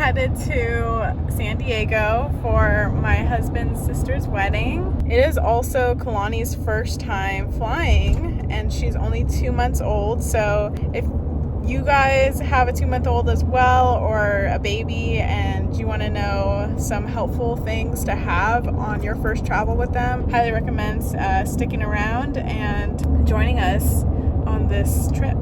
headed to San Diego for my husband's sister's wedding. It is also Kalani's first time flying, and she's only 2 months old. So if you guys have a 2-month-old as well, or a baby, and you want to know some helpful things to have on your first travel with them, highly recommend sticking around and joining us on this trip.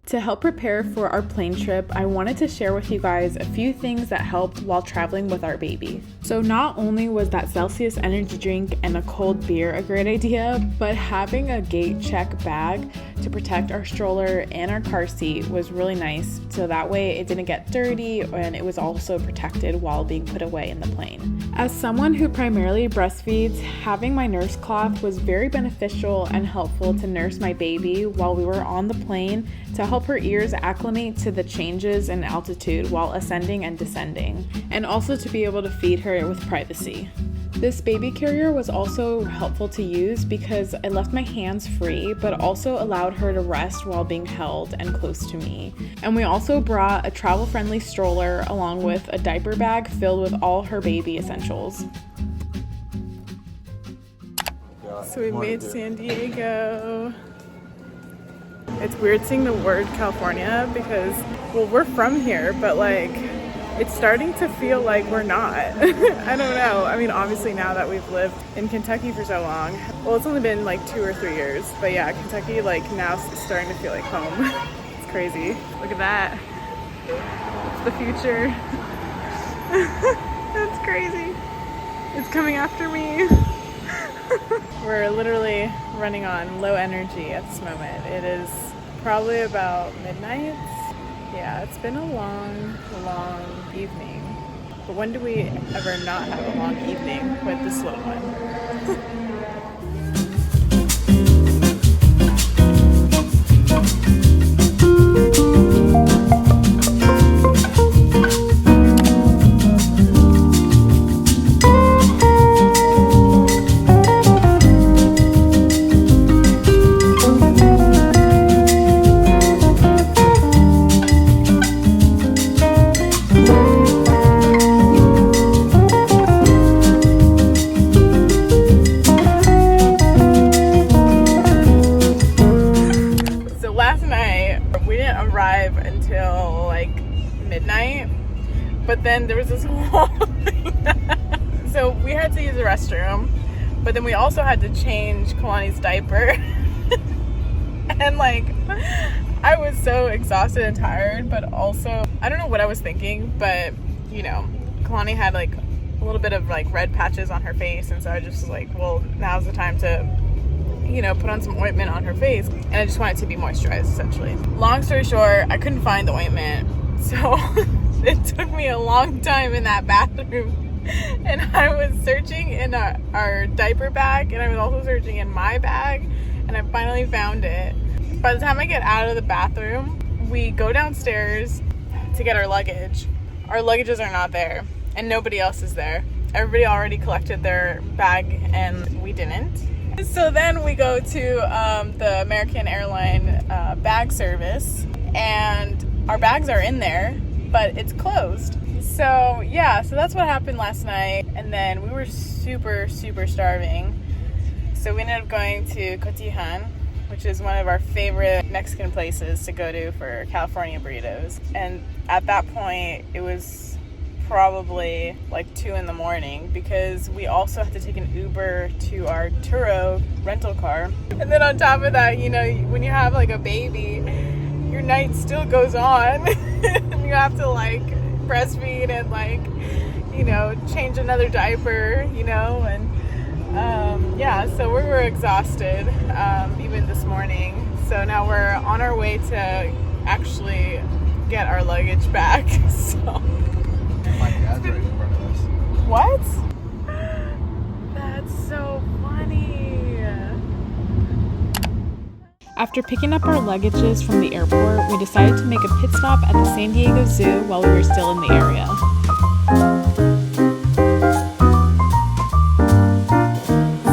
To help prepare for our plane trip, I wanted to share with you guys a few things that helped while traveling with our baby. So not only was that Celsius energy drink and a cold beer a great idea, but having a gate check bag to protect our stroller and our car seat was really nice. So that way it didn't get dirty, and it was also protected while being put away in the plane. As someone who primarily breastfeeds, having my nurse cloth was very beneficial and helpful to nurse my baby while we were on the plane, to help her ears acclimate to the changes in altitude while ascending and descending, and also to be able to feed her with privacy. This baby carrier was also helpful to use because it left my hands free, but also allowed her to rest while being held and close to me. And we also brought a travel-friendly stroller along with a diaper bag filled with all her baby essentials. So we made San Diego. It's weird seeing the word California because, well, we're from here, but like, it's starting to feel like we're not. I don't know. I mean, obviously now that we've lived in Kentucky for so long, well, it's only been like 2 or 3 years, but yeah, Kentucky like now is starting to feel like home. It's crazy. Look at that. It's the future. That's crazy. It's coming after me. We're literally running on low energy at this moment. It is probably about midnight. Yeah, it's been a long evening. But when do we ever not have a long evening with the slow one? Until like midnight, but then there was this whole thing. So we had to use the restroom, but then we also had to change Kalani's diaper. And like, I was so exhausted and tired, but also I don't know what I was thinking, but you know, Kalani had like a little bit of like red patches on her face, and so I just was like, well, now's the time to, you know, put on some ointment on her face, and I just want it to be moisturized essentially. Long story short, I couldn't find the ointment, so it took me a long time in that bathroom, and I was searching in our diaper bag, and I was also searching in my bag, and I finally found it. By the time I get out of the bathroom, we go downstairs to get our luggage. Our luggages are not there, and nobody else is there. Everybody already collected their bag, and we didn't. So then we go to the American Airline bag service, and our bags are in there, but it's closed. So yeah, so that's what happened last night. And then we were super starving. So we ended up going to Cotijan, which is one of our favorite Mexican places to go to for California burritos. And at that point, it was probably like 2 a.m. because we also had to take an Uber to our Turo rental car. And then on top of that, you know, when you have like a baby, your night still goes on. And you have to like breastfeed and like, you know, change another diaper, you know, and yeah, so we were exhausted even this morning. So now we're on our way to actually get our luggage back. So my dad's right in front of us. What? That's so funny. After picking up our luggages from the airport, we decided to make a pit stop at the San Diego Zoo while we were still in the area.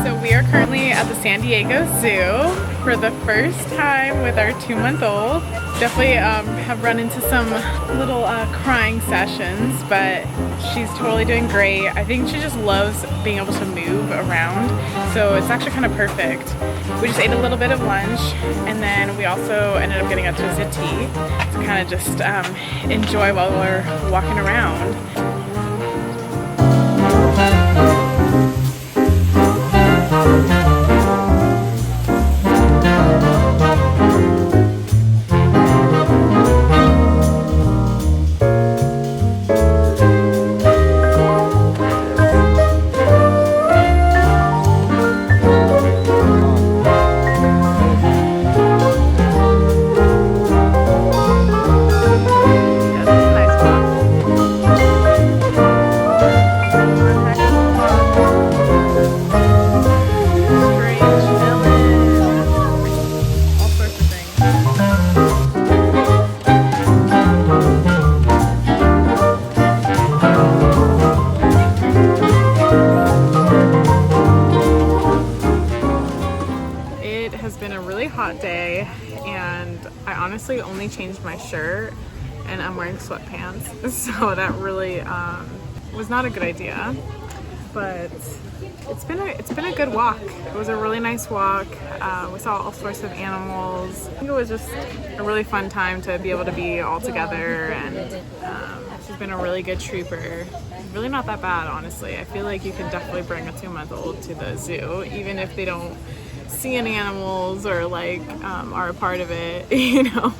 So we are currently at the San Diego Zoo for the first time with our 2-month-old. Definitely have run into some little crying sessions, but she's totally doing great. I think she just loves being able to move around, so it's actually kind of perfect. We just ate a little bit of lunch, and then we also ended up getting a twisted tea to kind of just enjoy while we're walking around. Hot day, and I honestly only changed my shirt and I'm wearing sweatpants, so that really was not a good idea, but it's been a good walk. It was a really nice walk. We saw all sorts of animals. I think it was just a really fun time to be able to be all together, and she's been a really good trooper. Really not that bad, honestly. I feel like you can definitely bring a 2-month-old to the zoo, even if they don't see any animals or like are a part of it, you know.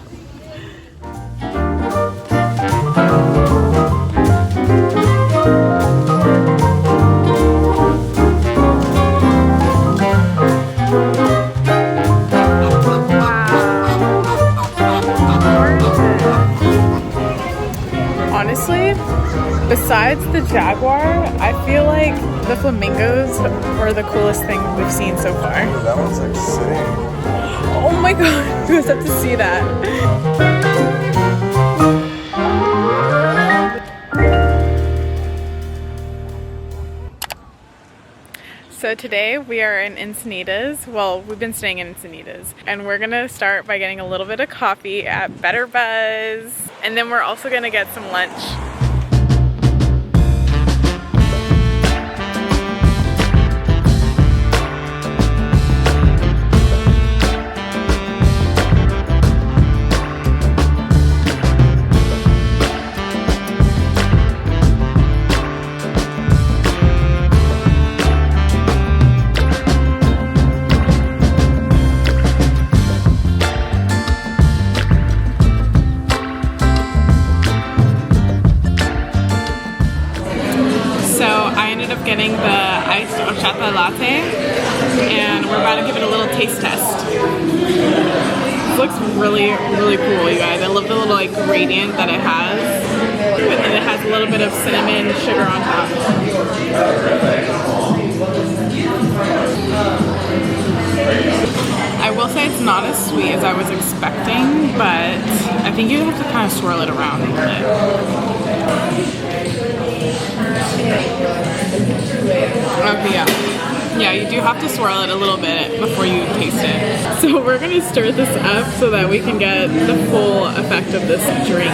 Honestly, besides the jaguar, I feel like the flamingos are the coolest thing we've seen so far. Oh, that one's like sitting. Oh my god, you guys have to see that. So today we are in Encinitas. Well, we've been staying in Encinitas, and we're gonna start by getting a little bit of coffee at Better Buzz, and then we're also gonna get some lunch. Getting the iced horchata latte, and we're about to give it a little taste test. It looks really, really cool, you guys. I love the little like gradient that it has, and it has a little bit of cinnamon sugar on top. I will say it's not as sweet as I was expecting, but I think you have to kind of swirl it around a little bit. Okay, yeah, you do have to swirl it a little bit before you taste it. So we're gonna stir this up so that we can get the full effect of this drink.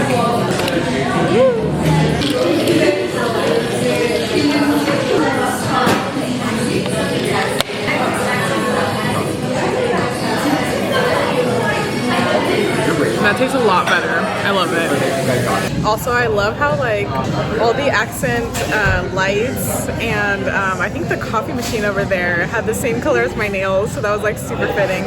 That tastes a lot better. I love it. Also, I love how like all the accent lights and I think the coffee machine over there had the same color as my nails, so that was like super fitting.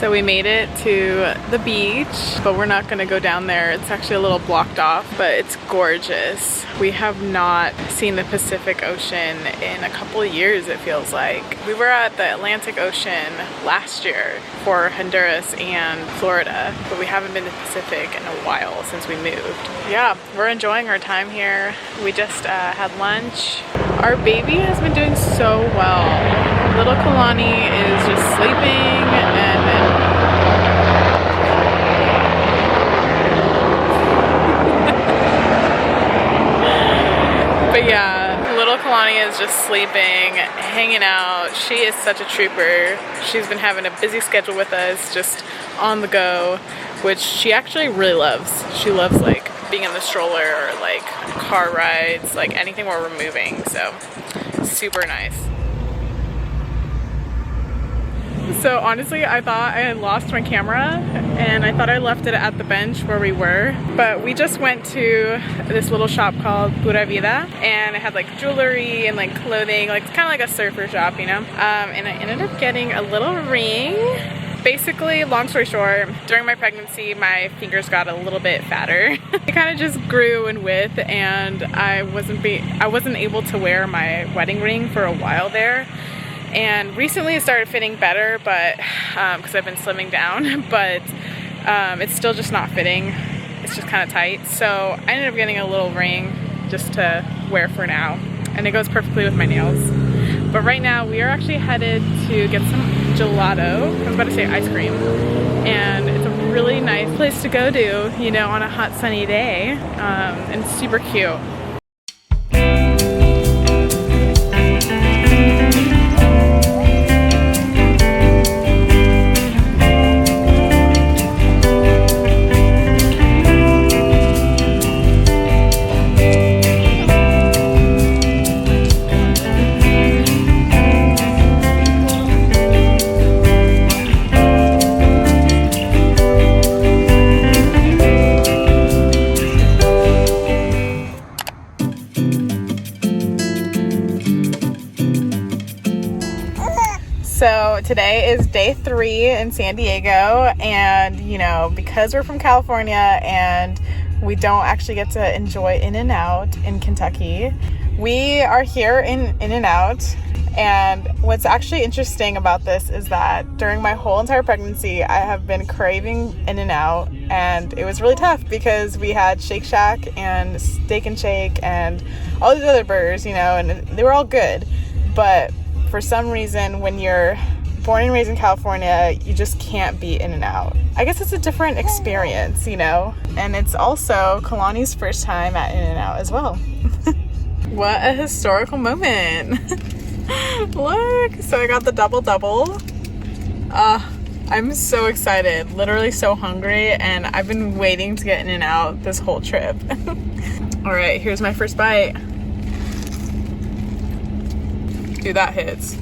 So we made it to the beach, but we're not gonna go down there. It's actually a little blocked off, but it's gorgeous. We have not seen the Pacific Ocean in a couple of years, it feels like. We were at the Atlantic Ocean last year for Honduras and Florida, but we haven't been to the Pacific in a while since we moved. Yeah, we're enjoying our time here. We just had lunch. Our baby has been doing so well. Little Kalani is just sleeping but yeah, little Kalani is just sleeping, hanging out. She is such a trooper. She's been having a busy schedule with us, just on the go, which she actually really loves. She loves like being in the stroller or like car rides, like anything where we're moving, so super nice. So honestly, I thought I had lost my camera and I thought I left it at the bench where we were, but we just went to this little shop called Pura Vida, and it had like jewelry and like clothing, like it's kind of like a surfer shop, you know? And I ended up getting a little ring. Basically, long story short, during my pregnancy, my fingers got a little bit fatter. It kind of just grew in width, and I wasn't able to wear my wedding ring for a while there. And recently it started fitting better, but because I've been slimming down, but it's still just not fitting. It's just kind of tight. So I ended up getting a little ring just to wear for now, and it goes perfectly with my nails. But right now we are actually headed to get some gelato. I was about to say ice cream. And it's a really nice place to go to, you know, on a hot sunny day, and it's super cute. So today is day 3 in San Diego, and you know, because we're from California and we don't actually get to enjoy In-N-Out in Kentucky, we are here in In-N-Out. And what's actually interesting about this is that during my whole entire pregnancy, I have been craving In-N-Out, and it was really tough because we had Shake Shack and Steak and Shake and all these other burgers, you know, and they were all good. But for some reason, when you're born and raised in California, you just can't beat In-N-Out. I guess it's a different experience, you know? And it's also Kalani's first time at In-N-Out as well. What a historical moment. Look, so I got the double-double. I'm so excited, literally so hungry, and I've been waiting to get In-N-Out this whole trip. All right, here's my first bite. Dude, that hits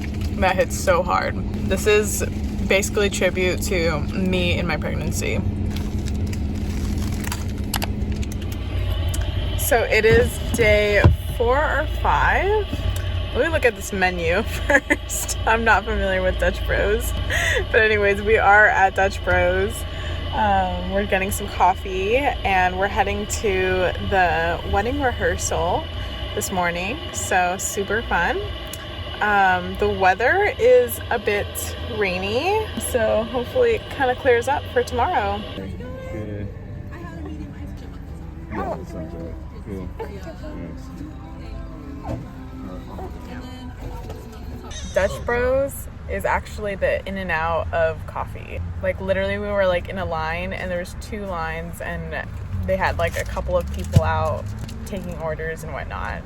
so hard. This is basically tribute to me in my pregnancy. So it is day 4 or 5. Let me look at this menu first. I'm not familiar with Dutch Bros. But anyways, we are at Dutch Bros. We're getting some coffee, and we're heading to the wedding rehearsal this morning. So super fun. The weather is a bit rainy, so hopefully it kind of clears up for tomorrow. Good. Yeah, that sounds right. Cool. Nice. Dutch Bros is actually the In-N-Out of coffee. Like literally we were like in a line, and there was 2 lines, and they had like a couple of people out taking orders and whatnot.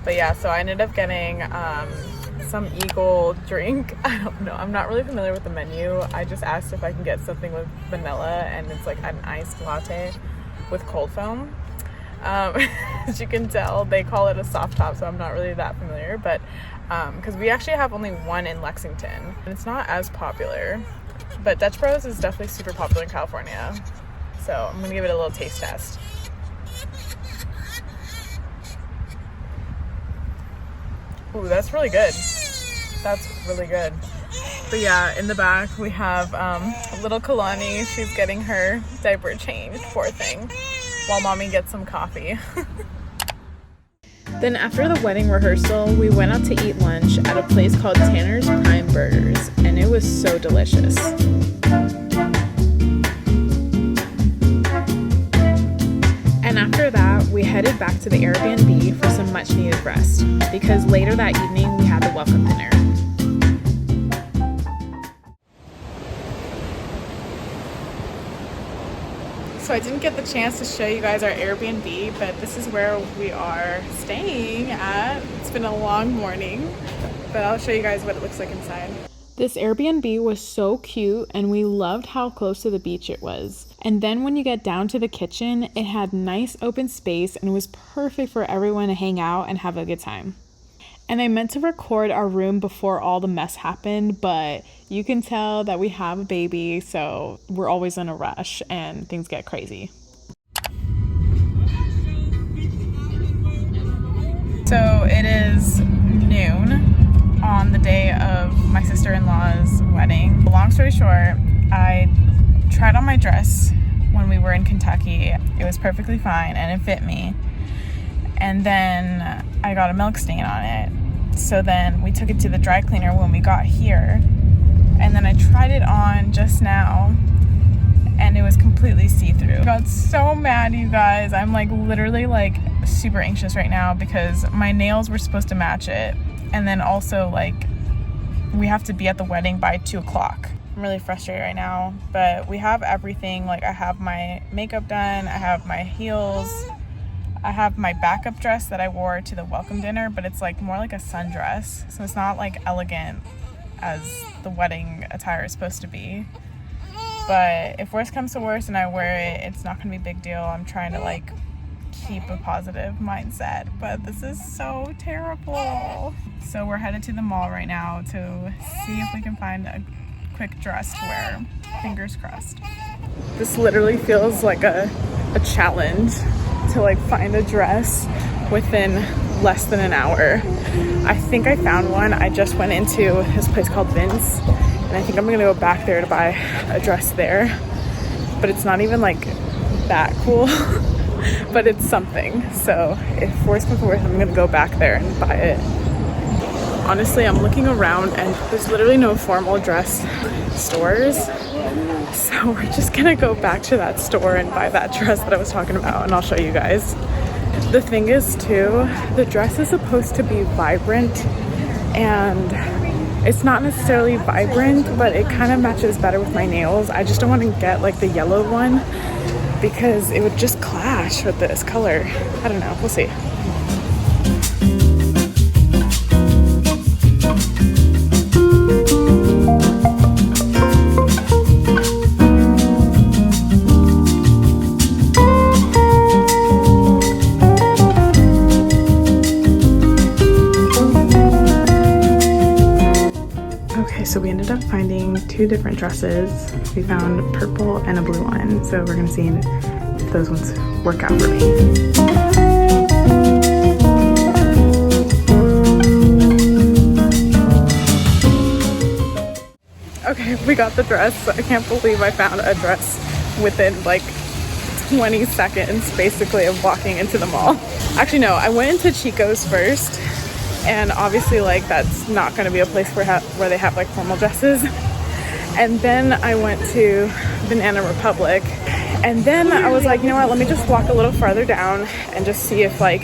But yeah, so I ended up getting some Eagle drink. I don't know, I'm not really familiar with the menu. I just asked if I can get something with vanilla, and it's like an iced latte with cold foam. As you can tell, they call it a soft top, so I'm not really that familiar, but because we actually have only one in Lexington, and it's not as popular, but Dutch Bros is definitely super popular in California, so I'm gonna give it a little taste test. Ooh, that's really good. That's really good. But yeah, in the back we have little Kalani. She's getting her diaper changed, poor thing, while mommy gets some coffee. Then after the wedding rehearsal, we went out to eat lunch at a place called Tanner's Prime Burgers, and it was so delicious. And after that, we headed back to the Airbnb for some much needed rest, because later that evening we had the welcome dinner. So I didn't get the chance to show you guys our Airbnb, but this is where we are staying at. It's been a long morning, but I'll show you guys what it looks like inside. This Airbnb was so cute, and we loved how close to the beach it was. And then when you get down to the kitchen, it had nice open space and was perfect for everyone to hang out and have a good time. And I meant to record our room before all the mess happened, but you can tell that we have a baby, so we're always in a rush and things get crazy. So it is noon on the day of my sister-in-law's wedding. Long story short, I tried on my dress when we were in Kentucky. It was perfectly fine and it fit me. And then I got a milk stain on it. So then we took it to the dry cleaner when we got here. And then I tried it on just now and it was completely see-through. I got so mad, you guys. I'm like literally like super anxious right now because my nails were supposed to match it. And then also like we have to be at the wedding by 2 o'clock. I'm really frustrated right now, but we have everything. Like I have my makeup done, I have my heels, I have my backup dress that I wore to the welcome dinner, but it's like more like a sundress. So it's not like elegant as the wedding attire is supposed to be. But if worse comes to worse and I wear it, it's not gonna be a big deal. I'm trying to like keep a positive mindset, but this is so terrible. So we're headed to the mall right now to see if we can find a quick dress to wear. Fingers crossed. This literally feels like a challenge to like find a dress within less than an hour. I think I found one. I just went into this place called Vince and I think I'm gonna go back there to buy a dress there, but it's not even like that cool. But it's something. So if worse comes to worse, I'm gonna go back there and buy it. Honestly, I'm looking around and there's literally no formal dress stores. So we're just gonna go back to that store and buy that dress that I was talking about, and I'll show you guys. The thing is too, the dress is supposed to be vibrant and it's not necessarily vibrant, but it kind of matches better with my nails. I just don't want to get like the yellow one because it would just clash with this color. I don't know, we'll see. So we ended up finding 2 different dresses. We found purple and a blue one. So we're gonna see if those ones work out for me. Okay, we got the dress. I can't believe I found a dress within like 20 seconds basically of walking into the mall. Actually no, I went into Chico's first. And obviously like that's not going to be a place where they have like formal dresses. And then I went to Banana Republic, and then I was like, you know what, let me just walk a little farther down and just see if like,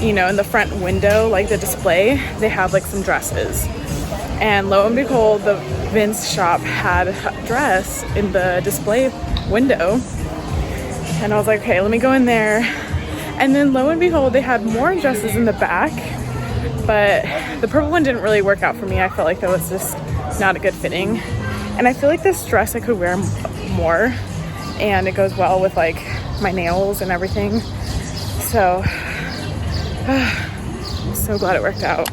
you know, in the front window, like the display, they have like some dresses. And lo and behold, the Vince shop had a dress in the display window, and I was like, okay, let me go in there. And then lo and behold, they had more dresses in the back. But the purple one didn't really work out for me. I felt like that was just not a good fitting. And I feel like this dress I could wear more, and it goes well with like my nails and everything. So I'm so glad it worked out.